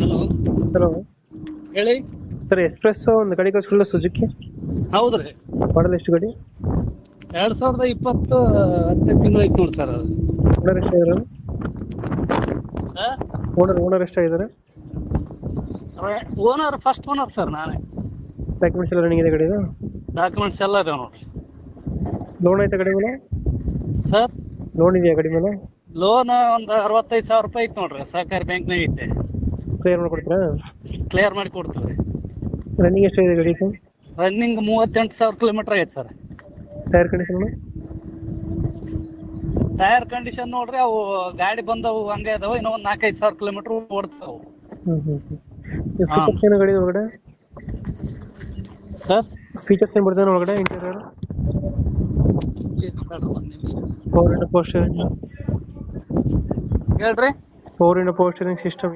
Hello. Hello ಹೇಳಿ. Sir, express ಒಂದು ಗಾಡಿ ಕಳಿಸ್ಕೊಡಲ್ಲ ಸುಜುಕಿ. ಹೌದ್ರಿ. ಮಾಡಲ್ ಎಷ್ಟು ಗಾಡಿ? 2020 10 ತಿಂಗಳು ಐತಿ ನೋಡಿ ಸರ್ ಅದು. ಓನರ್ ಎಷ್ಟಾಗಿದ್ದಾರೆ? ಸರ್, ಓನರ್ ಎಷ್ಟಾಗಿದ್ದಾರೆ? ಓನರ್ ಫಸ್ಟ್ ಓನರ್ ಸರ್ ನಾನೇ. ಡಾಕ್ಯುಮೆಂಟ್ಸ್ ಎಲ್ಲ ರನ್ನಿಂಗ್ ಇದೆ ಗಾಡಿದು? ಡಾಕ್ಯುಮೆಂಟ್ಸ್ ಎಲ್ಲ ಇದಾವೆ ನೋಡ್ರಿ. ಲೋನ್ ಐತೆ ಗಾಡಿ ಮೇಲೆ? ಸರ್, ಲೋನ್ ಇದೆಯಾ ಗಾಡಿ ಮೇಲೆ? ಲೋನ್ ಒಂದು 65,000 ರೂಪಾಯಿ ಐತಿ ನೋಡ್ರಿ, ಸಹಕಾರಿ ಬ್ಯಾಂಕ್ನಾಗ ಐತೆ. ಕ್ಲಿಯರ್ ಮಾಡ್ಕೊಡ್ತೀರಾ? ಕ್ಲಿಯರ್ ಮಾಡಿ ಕೊಡ್ತೀವಿ. ರನ್ನಿಂಗ್ ಎಷ್ಟಾಗಿದೆ ಗಾಡಿದು? ರನ್ನಿಂಗ್ 38,000 ಕಿಲೋಮೀಟರ್ ಆಗೈತೆ sir. Tyre condition? Tyre condition ನೋಡ್ರಿ, ಅವು ಗಾಡಿ ಬಂದವು ಹಂಗೆ ಅದಾವ, ಇನ್ನೂ ಒಂದು 4-5 ಸಾವಿರ ಕಿಲೋಮೀಟರ್ ಓಡ್ತಾವು. ಫೀಚರ್ಸ್ ಏನು ಗಾಡಿ ಒಳಗಡೆ? ಸರ್, ಫೀಚರ್ಸ್ ಏನು ಬರ್ತದೆ ಒಳಗಡೆ interior? Power window power steering? ಹೇಳ್ರಿ. Power window power steering system